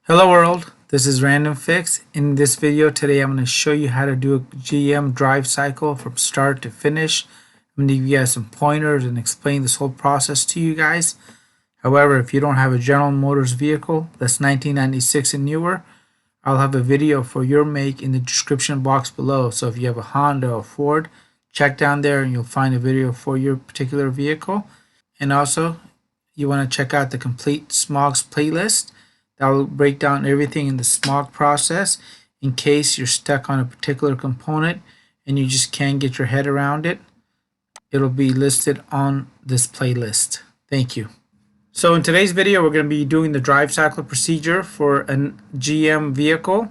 Hello world, this is Random Fix. In this video today I'm going to show you how to do a GM drive cycle from start to finish. I'm going to give you guys some pointers and explain this whole process to you guys. However, if you don't have a General Motors vehicle that's 1996 and newer, I'll have a video for your make in the description box below. So if you have a Honda or Ford, check down there and you'll find a video for your particular vehicle. And also, you want to check out the complete Smog's playlist. That will break down everything in the Smog process in case you're stuck on a particular component and you just can't get your head around it. It'll be listed on this playlist. Thank you. So in today's video, we're going to be doing the drive cycle procedure for a GM vehicle.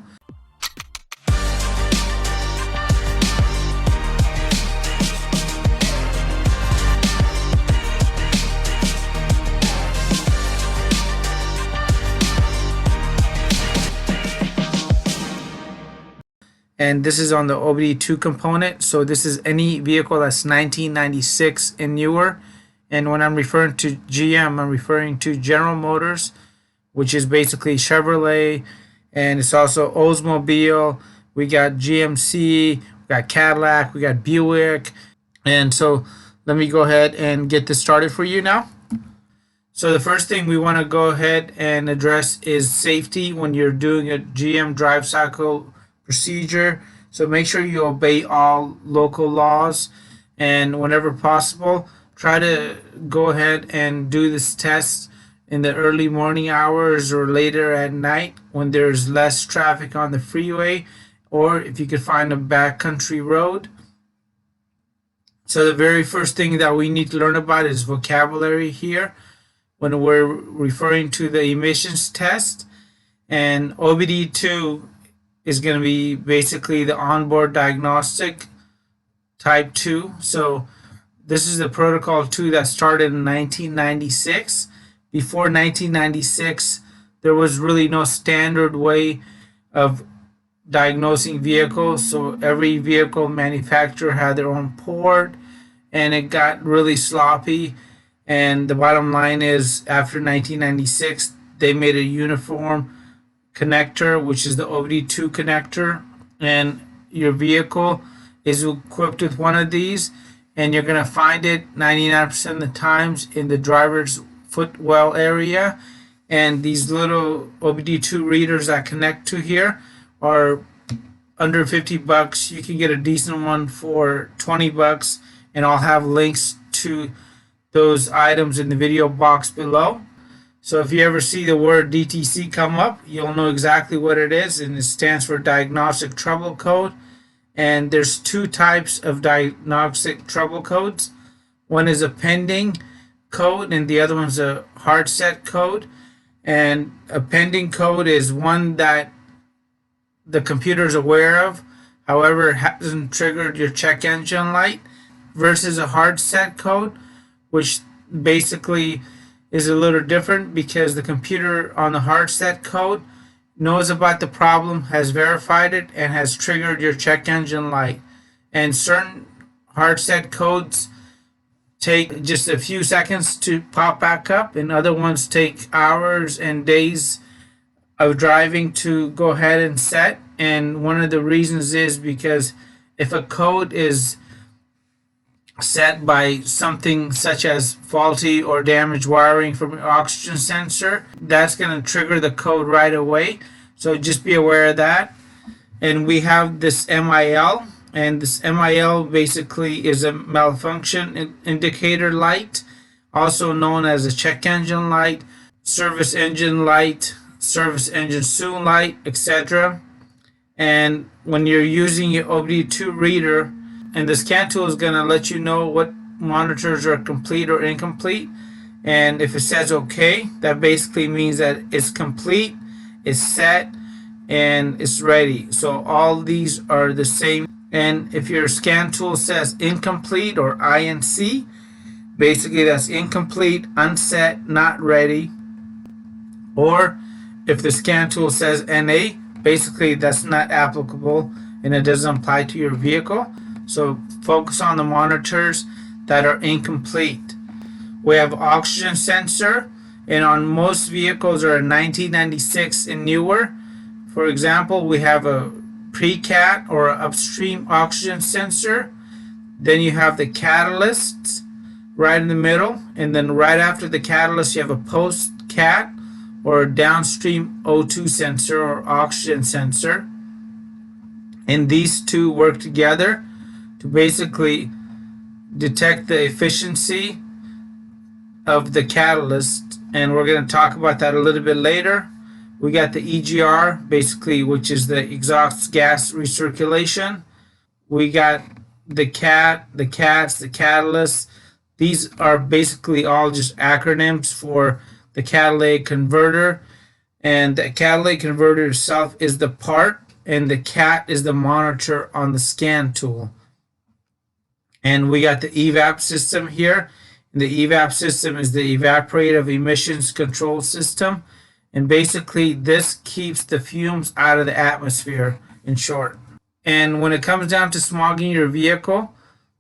And this is on the OBD2 component. So this is any vehicle that's 1996 and newer. And when I'm referring to GM, I'm referring to General Motors, which is basically Chevrolet. And it's also Oldsmobile. We got GMC, we got Cadillac, we got Buick. And so let me go ahead and get this started for you now. So the first thing we want to go ahead and address is safety when you're doing a GM drive cycle procedure. So make sure you obey all local laws, and whenever possible try to go ahead and do this test in the early morning hours or later at night when there's less traffic on the freeway, or if you could find a backcountry road. So the very first thing that we need to learn about is vocabulary here when we're referring to the emissions test. And OBD2 is going to be basically the onboard diagnostic type 2. So this is the protocol 2 that started in 1996. Before 1996, there was really no standard way of diagnosing vehicles. So every vehicle manufacturer had their own port, and it got really sloppy. And the bottom line is, after 1996, they made a uniform connector, which is the OBD2 connector, and your vehicle is equipped with one of these, and you're going to find it 99% of the times in the driver's footwell area. And these little OBD2 readers that connect to here are under 50 bucks. You can get a decent one for 20 bucks, and I'll have links to those items in the video box below. So if you ever see the word DTC come up, you'll know exactly what it is, and it stands for Diagnostic Trouble Code. And there's two types of diagnostic trouble codes. One is a pending code, and the other one's a hard set code. And a pending code is one that the computer is aware of, however, it hasn't triggered your check engine light, versus a hard set code, which basically is a little different because the computer on the hard set code knows about the problem, has verified it, and has triggered your check engine light. And certain hard set codes take just a few seconds to pop back up, and other ones take hours and days of driving to go ahead and set. And one of the reasons is because if a code is set by something such as faulty or damaged wiring from an oxygen sensor, that's going to trigger the code right away. So just be aware of that. And we have this MIL, and this MIL basically is a malfunction indicator light, also known as a check engine light, service engine light, service engine soon light, etc. And when you're using your OBD2 reader, and the scan tool is going to let you know what monitors are complete or incomplete. And if it says OK, that basically means that it's complete, it's set, and it's ready. So all these are the same. And if your scan tool says incomplete or INC, basically that's incomplete, unset, not ready. Or if the scan tool says NA, basically that's not applicable and it doesn't apply to your vehicle. So focus on the monitors that are incomplete. We have oxygen sensor, And on most vehicles are 1996 and newer. For example, we have a pre-cat or upstream oxygen sensor. Then you have the catalyst right in the middle, and then right after the catalyst you have a post-cat or a downstream O2 sensor or oxygen sensor. And these two work together to basically detect the efficiency of the catalyst, and we're going to talk about that a little bit later. We got the EGR, basically, which is the exhaust gas recirculation. We got the the CATs, the catalysts. These are basically all just acronyms for the catalytic converter. And the catalytic converter itself is the part, and the CAT is the monitor on the scan tool. And we got the Evap system here. And the Evap system is the evaporative emissions control system. And basically, this keeps the fumes out of the atmosphere, in short. And when it comes down to smogging your vehicle,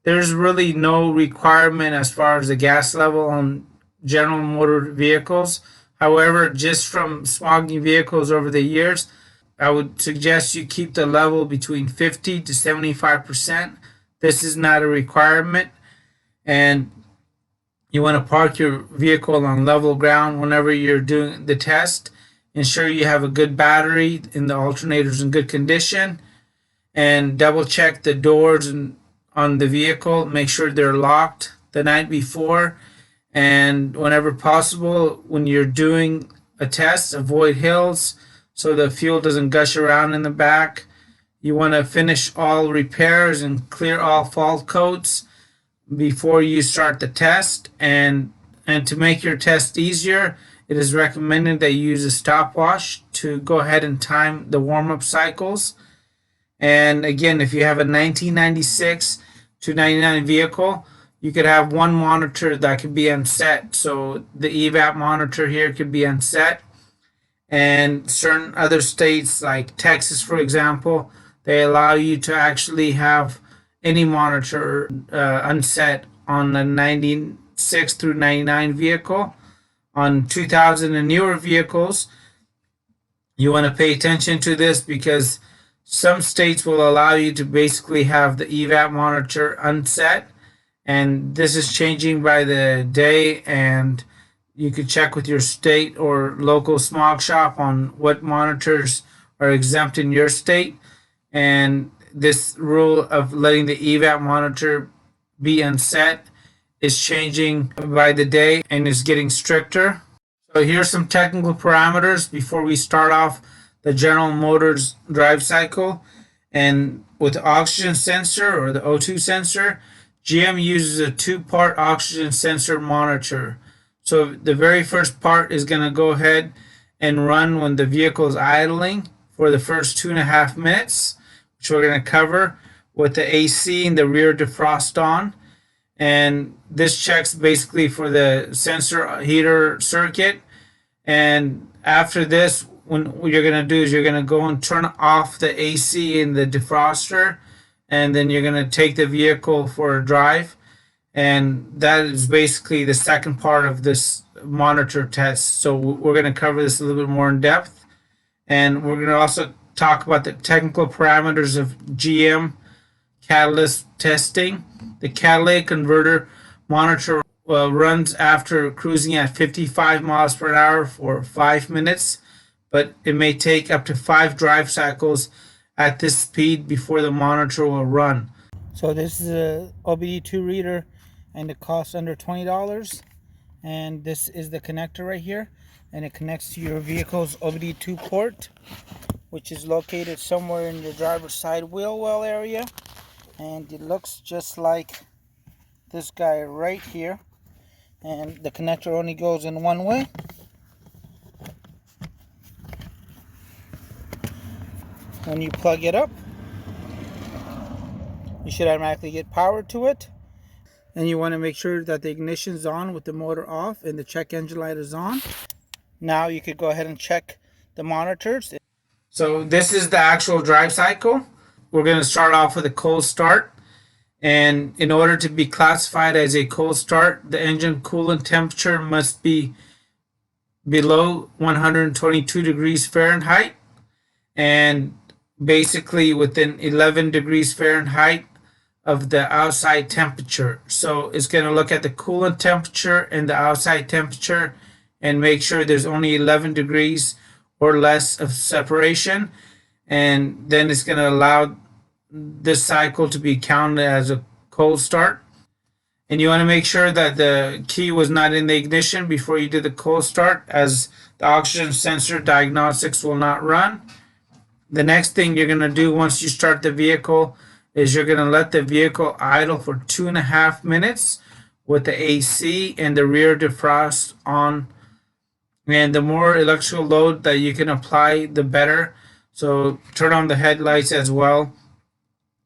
there's really no requirement as far as the gas level on general motor vehicles. However, just from smogging vehicles over the years, I would suggest you keep the level between 50 to 75%. This is not a requirement. And you want to park your vehicle on level ground whenever you're doing the test. Ensure you have a good battery and the alternators in good condition. And double check the doors on the vehicle. Make sure they're locked the night before. And whenever possible, when you're doing a test, avoid hills so the fuel doesn't gush around in the back. You want to finish all repairs and clear all fault codes before you start the test. And to make your test easier, it is recommended that you use a stopwatch to go ahead and time the warm-up cycles. And again, if you have a 1996 to 99 vehicle, you could have one monitor that could be unset. So the Evap monitor here could be unset. And certain other states like Texas, for example, they allow you to actually have any monitor unset on a 96 through 99 vehicle. On 2000 and newer vehicles, you want to pay attention to this because some states will allow you to basically have the Evap monitor unset, and this is changing by the day, and you could check with your state or local smog shop on what monitors are exempt in your state. And this rule of letting the Evap monitor be unset is changing by the day and is getting stricter. So here's some technical parameters before we start off the General Motors drive cycle. And with the oxygen sensor or the O2 sensor, GM uses a two-part oxygen sensor monitor. So the very first part is going to go ahead and run when the vehicle is idling for the first 2.5 minutes, which we're going to cover with the AC and the rear defrost on. And this checks basically for the sensor heater circuit. And after this, what you're going to do is you're going to go and turn off the AC and the defroster, and then you're going to take the vehicle for a drive. And that is basically the second part of this monitor test. So we're going to cover this a little bit more in depth. And we're going to also talk about the technical parameters of GM catalyst testing. The catalytic converter monitor runs after cruising at 55 miles per hour for 5 minutes, but it may take up to 5 drive cycles at this speed before the monitor will run. So this is a OBD2 reader, and it costs under $20. And this is the connector right here, and it connects to your vehicle's OBD2 port, which is located somewhere in your driver's side wheel well area. And it looks just like this guy right here. And the connector only goes in one way. When you plug it up, you should automatically get power to it. And you want to make sure that the ignition is on with the motor off and the check engine light is on. Now you could go ahead and check the monitors. So this is the actual drive cycle. We're going to start off with a cold start. And in order to be classified as a cold start, the engine coolant temperature must be below 122 degrees Fahrenheit and basically within 11 degrees Fahrenheit of the outside temperature. So it's going to look at the coolant temperature and the outside temperature and make sure there's only 11 degrees or less of separation. And then it's going to allow this cycle to be counted as a cold start. And you want to make sure that the key was not in the ignition before you do the cold start, as the oxygen sensor diagnostics will not run. The next thing you're going to do once you start the vehicle is you're going to let the vehicle idle for 2.5 minutes with the AC and the rear defrost on. And the more electrical load that you can apply, the better. So turn on the headlights as well.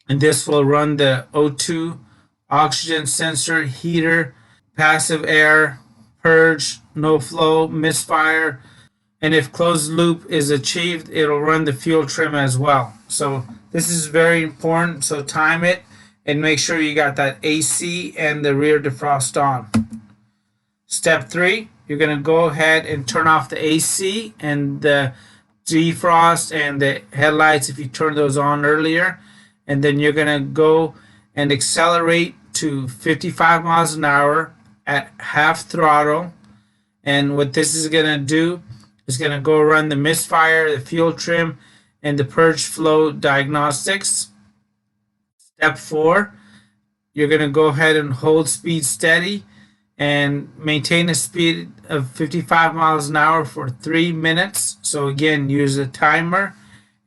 And this will run the O2 oxygen sensor, heater, passive air, purge, no flow, misfire, and if closed loop is achieved, it'll run the fuel trim as well. So this is very important, so time it and make sure you got that AC and the rear defrost on. Step 3, you're going to go ahead and turn off the AC and the defrost and the headlights if you turned those on earlier, and then you're going to go and accelerate to 55 miles an hour at half throttle. And what this is going to do is going to go run the misfire, the fuel trim, and the purge flow diagnostics. Step 4, you're going to go ahead and hold speed steady and maintain a speed of 55 miles an hour for 3 minutes. So again, use a timer,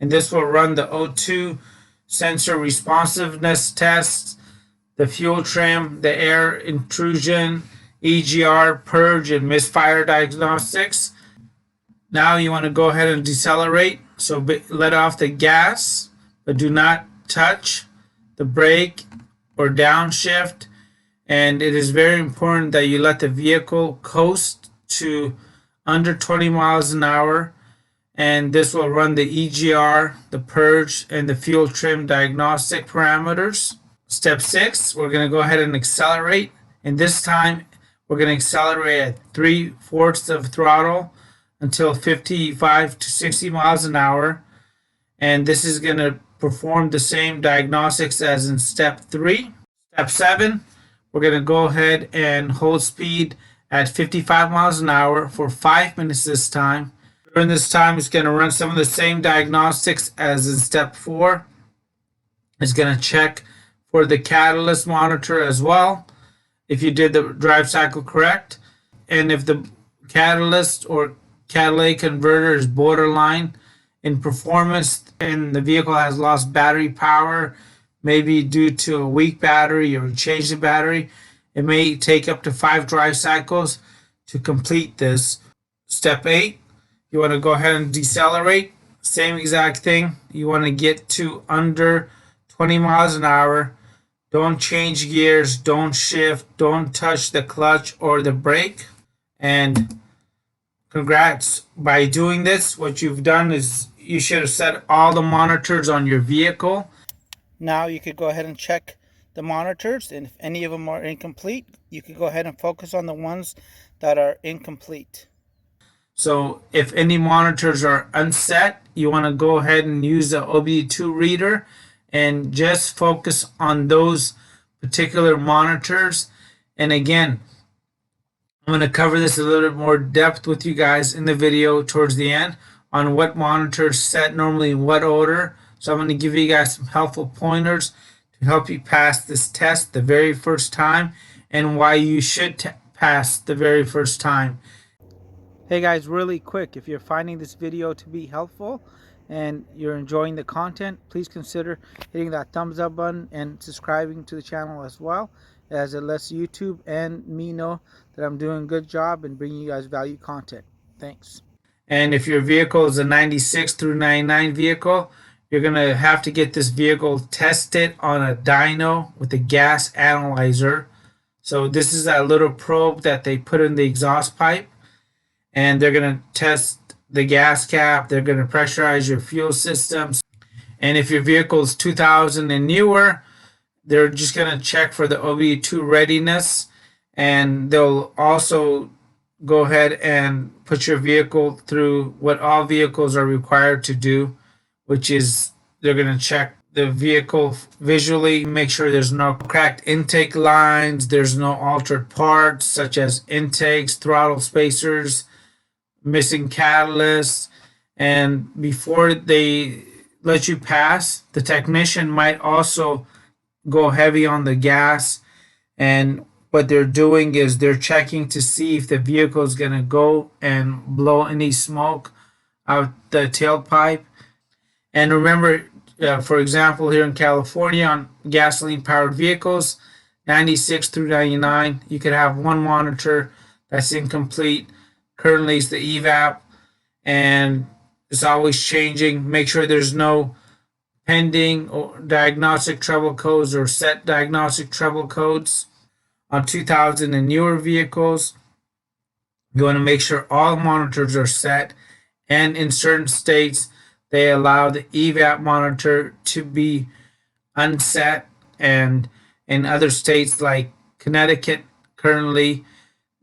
and this will run the O2 sensor responsiveness tests, the fuel trim, the air intrusion, EGR, purge, and misfire diagnostics. Now you want to go ahead and decelerate. So let off the gas, but do not touch the brake or downshift. And it is very important that you let the vehicle coast to under 20 miles an hour. And this will run the EGR, the purge, and the fuel trim diagnostic parameters. Step 6, we're going to go ahead and accelerate. And this time, we're going to accelerate at 3/4 of throttle until 55 to 60 miles an hour. And this is going to perform the same diagnostics as in step 3. Step 7, we're going to go ahead and hold speed at 55 miles an hour for 5 minutes this time. During this time, it's going to run some of the same diagnostics as in step 4. It's going to check for the catalyst monitor as well, if you did the drive cycle correct. And if the catalyst or catalytic converter is borderline in performance and the vehicle has lost battery power, maybe due to a weak battery or change the battery, it may take up to 5 drive cycles to complete this. Step 8, you want to go ahead and decelerate. Same exact thing. You want to get to under 20 miles an hour. Don't change gears, don't shift, don't touch the clutch or the brake. And congrats. By doing this, what you've done is you should have set all the monitors on your vehicle. Now you could go ahead and check the monitors, and if any of them are incomplete, you could go ahead and focus on the ones that are incomplete. So if any monitors are unset, you want to go ahead and use the OBD2 reader and just focus on those particular monitors. And again, I'm going to cover this a little bit more depth with you guys in the video towards the end on what monitors set normally in what order. So I'm going to give you guys some helpful pointers to help you pass this test the very first time and why you should pass the very first time. Hey guys, really quick, if you're finding this video to be helpful and you're enjoying the content, please consider hitting that thumbs up button and subscribing to the channel as well, as it lets YouTube and me know that I'm doing a good job and bringing you guys value content. Thanks. And if your vehicle is a 96 through 99 vehicle, you're going to have to get this vehicle tested on a dyno with a gas analyzer. So this is that little probe that they put in the exhaust pipe, and they're going to test the gas cap. They're going to pressurize your fuel systems. And if your vehicle is 2000 and newer, they're just going to check for the OBD2 readiness, and they'll also go ahead and put your vehicle through what all vehicles are required to do, which is they're going to check the vehicle visually, make sure there's no cracked intake lines, there's no altered parts such as intakes, throttle spacers, missing catalysts. And before they let you pass, the technician might also go heavy on the gas. And what they're doing is they're checking to see if the vehicle is going to go and blow any smoke out the tailpipe. And remember, for example, here in California on gasoline powered vehicles, 96 through 99, you could have one monitor that's incomplete. Currently, it's the Evap, and it's always changing. Make sure there's no pending or diagnostic trouble codes or set diagnostic trouble codes. On 2000 and newer vehicles, you want to make sure all monitors are set, and in certain states, they allow the Evap monitor to be unset, and in other states like Connecticut, currently,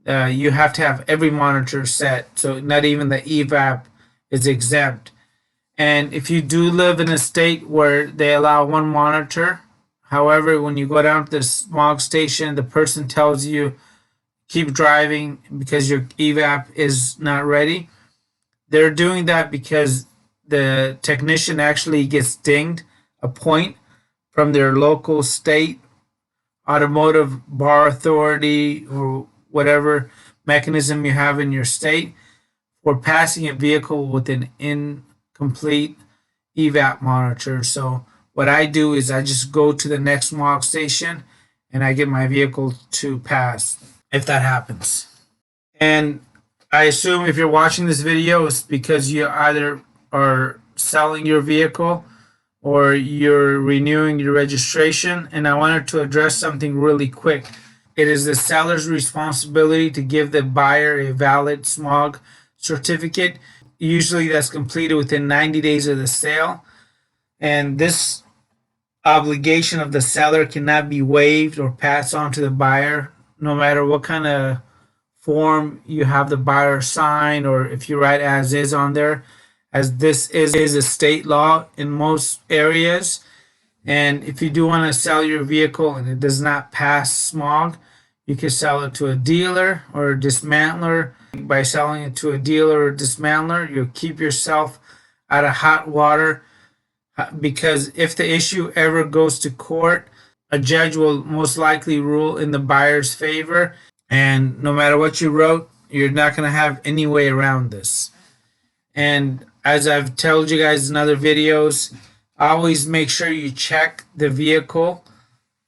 you have to have every monitor set, so not even the Evap is exempt. And if you do live in a state where they allow one monitor, however, when you go down to the Smog station, the person tells you keep driving because your Evap is not ready. They're doing that because the technician actually gets dinged a point from their local state automotive bar authority or whatever mechanism you have in your state for passing a vehicle with an incomplete Evap monitor. So what I do is I just go to the next Smog station and I get my vehicle to pass if that happens. And I assume if you're watching this video, it's because you either are selling your vehicle or you're renewing your registration. And I wanted to address something really quick. It is the seller's responsibility to give the buyer a valid Smog certificate. Usually that's completed within 90 days of the sale. And this obligation of the seller cannot be waived or passed on to the buyer, no matter what kind of form you have the buyer sign or if you write as is on there, as this is a state law in most areas. And if you do want to sell your vehicle and it does not pass Smog, you can sell it to a dealer or a dismantler. By selling it to a dealer or dismantler, you'll keep yourself out of hot water, because if the issue ever goes to court, a judge will most likely rule in the buyer's favor. And no matter what you wrote, you're not going to have any way around this. And as I've told you guys in other videos, always make sure you check the vehicle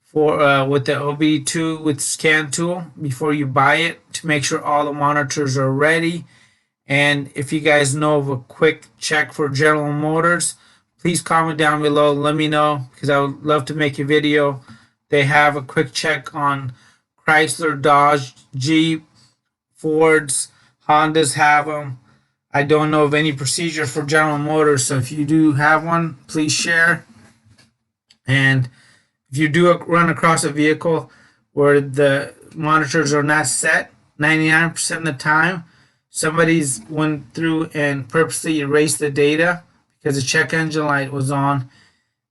for with the OBD2 with scan tool before you buy it to make sure all the monitors are ready. And if you guys know of a quick check for General Motors, please comment down below. Let me know, because I would love to make a video. They have a quick check on Chrysler, Dodge, Jeep, Fords, Hondas have them. I don't know of any procedure for General Motors, so if you do have one, please share. And if you do run across a vehicle where the monitors are not set, 99% of the time, somebody's went through and purposely erased the data because the check engine light was on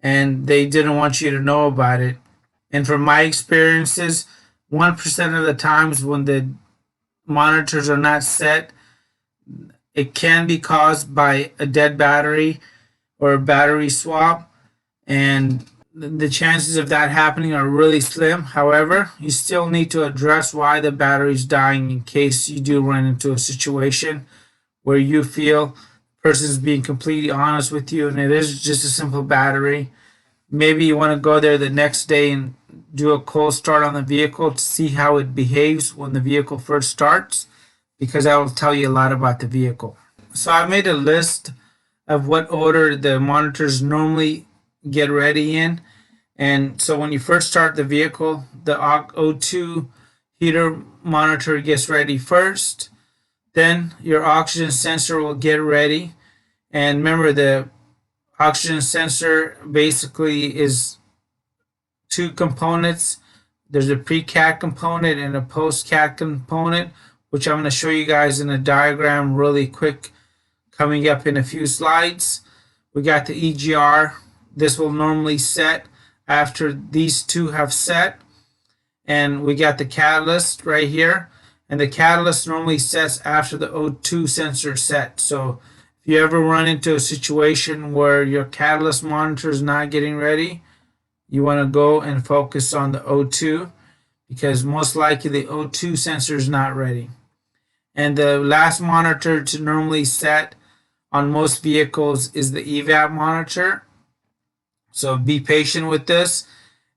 and they didn't want you to know about it. And from my experiences, 1% of the times when the monitors are not set, it can be caused by a dead battery or a battery swap, and the chances of that happening are really slim. However, you still need to address why the battery is dying in case you do run into a situation where you feel the person is being completely honest with you and it is just a simple battery. Maybe you want to go there the next day and do a cold start on the vehicle to see how it behaves when the vehicle first starts, because I will tell you a lot about the vehicle. So I made a list of what order the monitors normally get ready in. And so when you first start the vehicle, the O2 heater monitor gets ready first. Then your oxygen sensor will get ready. And remember, the oxygen sensor basically is two components. There's a pre-cat component and a post-cat component. which I'm going to show you guys in a diagram really quick coming up in a few slides. We got the EGR. This will normally set after these two have set. And we got the catalyst right here. And the catalyst normally sets after the O2 sensor set. So if you ever run into a situation where your catalyst monitor is not getting ready, you want to go and focus on the O2, because most likely the O2 sensor is not ready. And the last monitor to normally set on most vehicles is the Evap monitor. So be patient with this.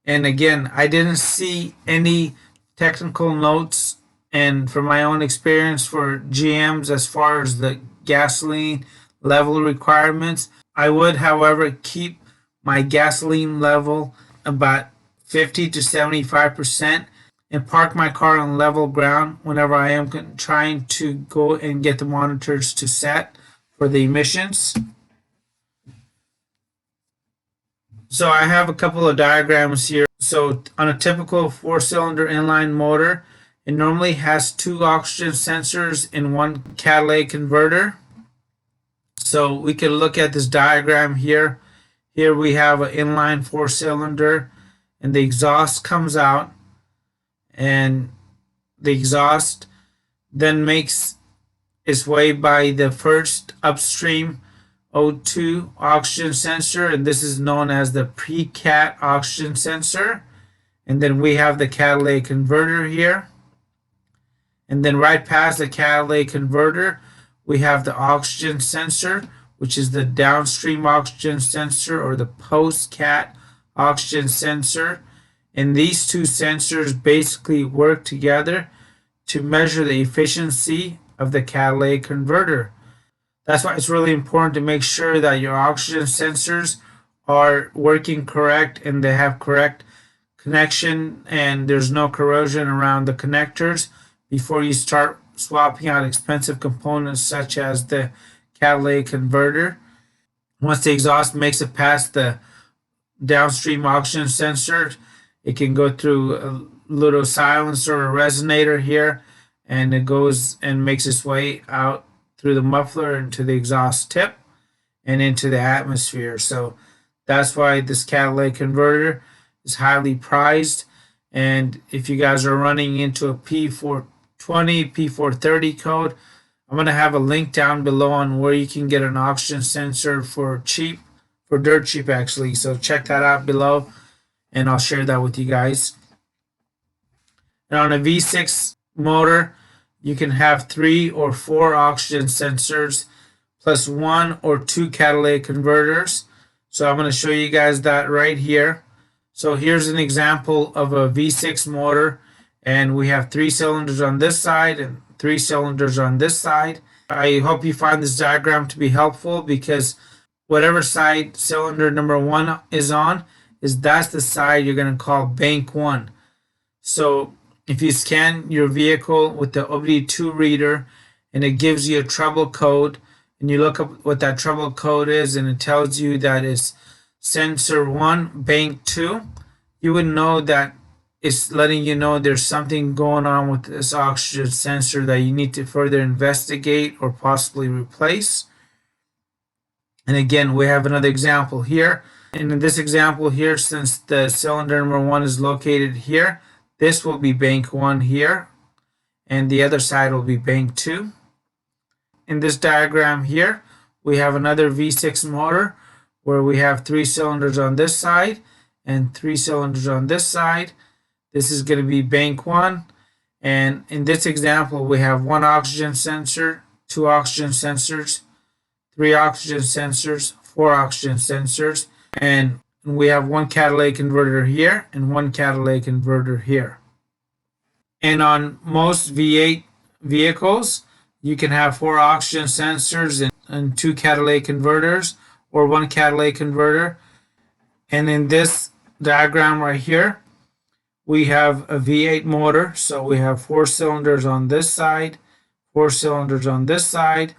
And again, I didn't see any technical notes and from my own experience for GMs as far as the gasoline level requirements. I would, however, keep my gasoline level about 50 to 75% and park my car on level ground whenever I am trying to go and get the monitors to set for the emissions. So I have a couple of diagrams here. So on a typical 4-cylinder inline motor, it normally has 2 oxygen sensors in 1 catalytic converter. So we can look at this diagram here. Here we have an inline 4-cylinder, and the exhaust comes out, and the exhaust then makes its way by the first upstream O2 oxygen sensor, and this is known as the pre-cat oxygen sensor. And then we have the catalytic converter here. And then right past the catalytic converter, we have the oxygen sensor, which is the downstream oxygen sensor or the post-cat oxygen sensor. And these two sensors basically work together to measure the efficiency of the catalytic converter. That's why it's really important to make sure that your oxygen sensors are working correct and they have correct connection and there's no corrosion around the connectors before you start swapping out expensive components such as the catalytic converter. Once the exhaust makes it past the downstream oxygen sensor, it can go through a little silencer or resonator here, and it goes and makes its way out through the muffler into the exhaust tip and into the atmosphere. So that's why this catalytic converter is highly prized. And if you guys are running into a P420, P430 code, I'm going to have a link down below on where you can get an oxygen sensor for cheap, for dirt cheap actually. So check that out below and I'll share that with you guys. And on a V6 motor, you can have 3 or 4 oxygen sensors plus 1 or 2 catalytic converters. So I'm going to show you guys that right here. So here's an example of a V6 motor, and we have 3 cylinders on this side and 3 cylinders on this side. I hope you find this diagram to be helpful, because whatever side cylinder number 1 is on, that's the side you're going to call bank 1. So if you scan your vehicle with the OBD2 reader and it gives you a trouble code, and you look up what that trouble code is and it tells you that it's sensor 1 bank 2, you would know that it's letting you know there's something going on with this oxygen sensor that you need to further investigate or possibly replace. And again, we have another example here. And in this example here, since the cylinder number 1 is located here, this will be bank 1 here, and the other side will be bank 2. In this diagram here, we have another V6 motor where we have 3 cylinders on this side and 3 cylinders on this side. This is going to be bank 1. And in this example, we have 1 oxygen sensor, 2 oxygen sensors, 3 oxygen sensors, 4 oxygen sensors, and we have 1 catalytic converter here and 1 catalytic converter here. And on most V8 vehicles, you can have 4 oxygen sensors and 2 catalytic converters, or 1 catalytic converter. And in this diagram right here, we have a V8 motor. So we have 4 cylinders on this side, 4 cylinders on this side.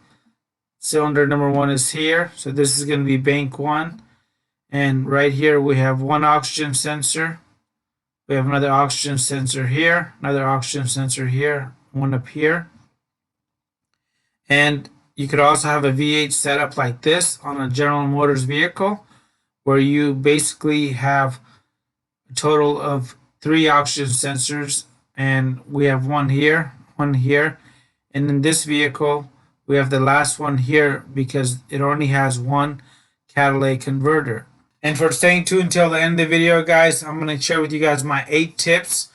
Cylinder number 1 is here. So this is going to be bank 1. And right here we have 1 oxygen sensor. We have another oxygen sensor here, another oxygen sensor here, 1 up here. And you could also have a V8 setup like this on a General Motors vehicle, where you basically have a total of 3 oxygen sensors, and we have one here, and in this vehicle we have the last one here because it only has one catalytic converter. And for staying tuned until the end of the video, guys, I'm going to share with you guys my 8 tips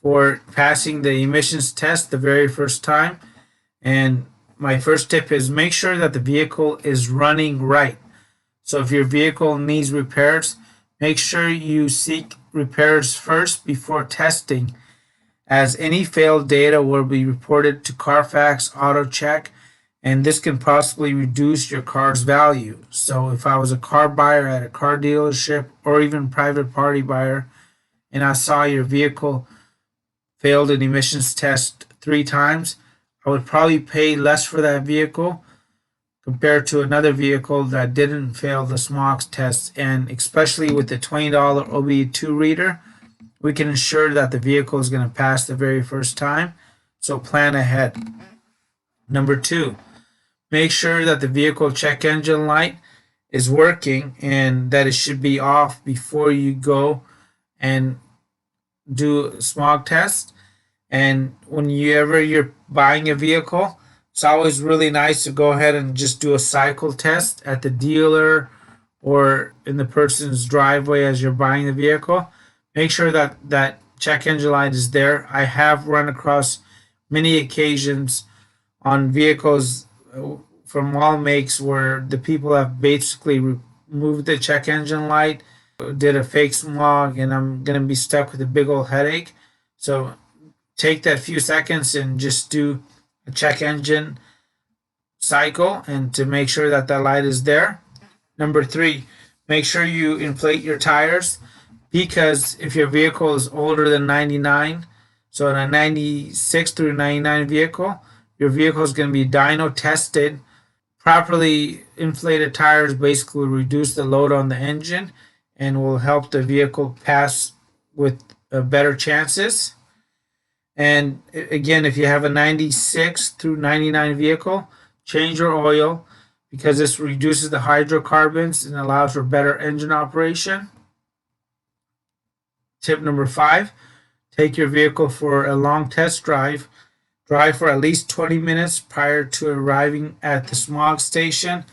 for passing the emissions test the very first time. And my first tip is make sure that the vehicle is running right. So if your vehicle needs repairs, make sure you seek repairs first before testing, as any failed data will be reported to Carfax AutoCheck, and this can possibly reduce your car's value. So if I was a car buyer at a car dealership or even private party buyer, and I saw your vehicle failed an emissions test 3 times, I would probably pay less for that vehicle compared to another vehicle that didn't fail the smog test. And especially with the $20 OBD2 reader, we can ensure that the vehicle is going to pass the very first time. So plan ahead. Number 2, make sure that the vehicle check engine light is working and that it should be off before you go and do a smog test. And whenever you're buying a vehicle, it's always really nice to go ahead and just do a cycle test at the dealer or in the person's driveway as you're buying the vehicle. Make sure that that check engine light is there. I have run across many occasions on vehicles from all makes where the people have basically removed the check engine light, did a fake smog, and I'm going to be stuck with a big old headache. So take that few seconds and just do a check engine cycle and to make sure that the light is there. Number 3, make sure you inflate your tires, because if your vehicle is older than 99, so in a 96 through 99 vehicle, your vehicle is going to be dyno tested. Properly inflated tires basically reduce the load on the engine and will help the vehicle pass with better chances. And again, if you have a 96 through 99 vehicle, change your oil, because this reduces the hydrocarbons and allows for better engine operation. Tip number 5, take your vehicle for a long test drive. Drive for at least 20 minutes prior to arriving at the smog station.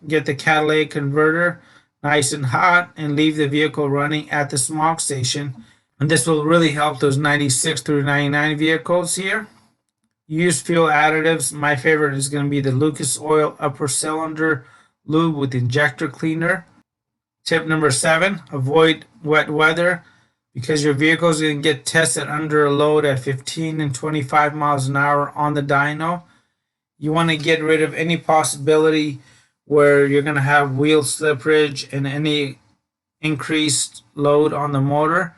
Get the catalytic converter nice and hot and leave the vehicle running at the smog station. And this will really help those 96 through 99 vehicles here. Use fuel additives. My favorite is going to be the Lucas Oil upper cylinder lube with injector cleaner. Tip number 7, avoid wet weather, because your vehicle is going to get tested under a load at 15 and 25 miles an hour on the dyno. You want to get rid of any possibility where you're going to have wheel slippage and any increased load on the motor.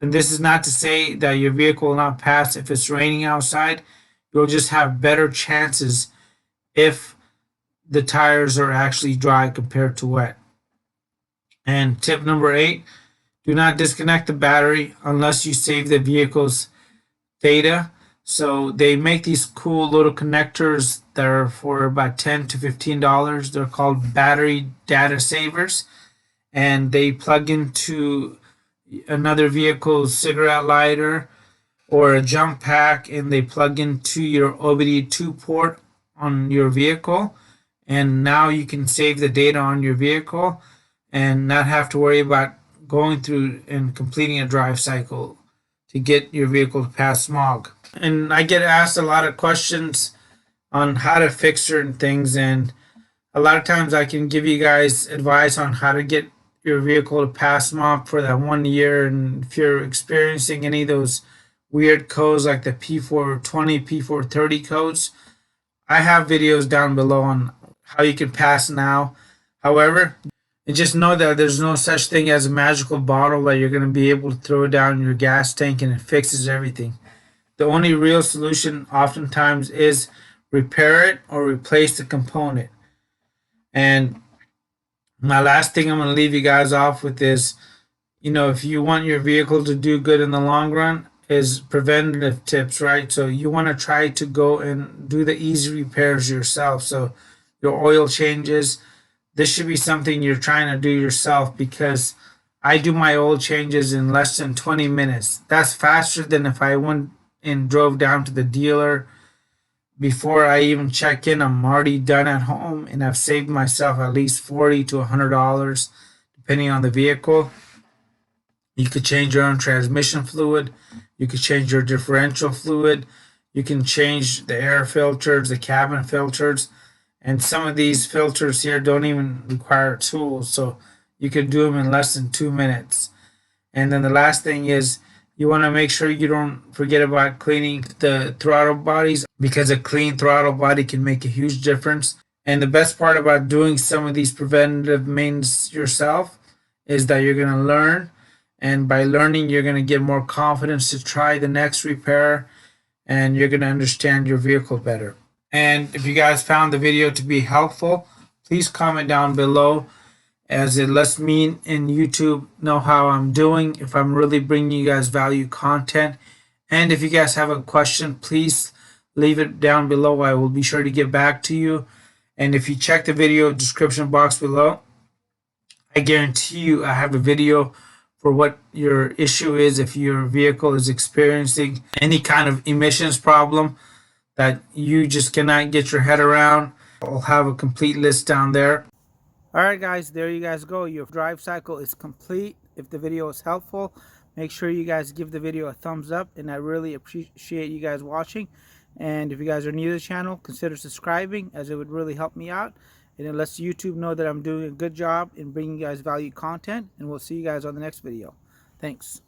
And this is not to say that your vehicle will not pass if it's raining outside. You'll just have better chances if the tires are actually dry compared to wet. And tip number 8, do not disconnect the battery unless you save the vehicle's data. So they make these cool little connectors that are for about $10 to $15. They're called battery data savers, and they plug into another vehicle's cigarette lighter or a jump pack, and they plug into your OBD2 port on your vehicle, and now you can save the data on your vehicle and not have to worry about going through and completing a drive cycle to get your vehicle to pass smog. And I get asked a lot of questions on how to fix certain things, and a lot of times I can give you guys advice on how to get your vehicle to pass smog for that 1 year. And if you're experiencing any of those weird codes like the P420, P430 codes, I have videos down below on how you can pass now. However, and just know that there's no such thing as a magical bottle that you're going to be able to throw down your gas tank and it fixes everything. The only real solution oftentimes is repair it or replace the component. And my last thing I'm going to leave you guys off with is, if you want your vehicle to do good in the long run, is preventative tips, right? So you want to try to go and do the easy repairs yourself. So your oil changes, this should be something you're trying to do yourself, because I do my oil changes in less than 20 minutes. That's faster than if I went and drove down to the dealer. Before I even check in, I'm already done at home, and I've saved myself at least $40 to $100 depending on the vehicle. You could change your own transmission fluid. You could change your differential fluid. You can change the air filters, the cabin filters. And some of these filters here don't even require tools. So you can do them in less than 2 minutes. And then the last thing is you want to make sure you don't forget about cleaning the throttle bodies, because a clean throttle body can make a huge difference. And the best part about doing some of these preventative maintenance yourself is that you're going to learn. And by learning, you're going to get more confidence to try the next repair, and you're going to understand your vehicle better. And if you guys found the video to be helpful, please comment down below, as it lets me and YouTube know how I'm doing, if I'm really bringing you guys value content. And if you guys have a question, please leave it down below. I will be sure to get back to you. And if you check the video description box below, I guarantee you I have a video for what your issue is. If your vehicle is experiencing any kind of emissions problem that you just cannot get your head around, I'll have a complete list down there. Alright guys, there you guys go. Your drive cycle is complete. If the video was helpful, make sure you guys give the video a thumbs up, and I really appreciate you guys watching. And if you guys are new to the channel, consider subscribing, as it would really help me out, and it lets YouTube know that I'm doing a good job in bringing you guys value content. And we'll see you guys on the next video. Thanks.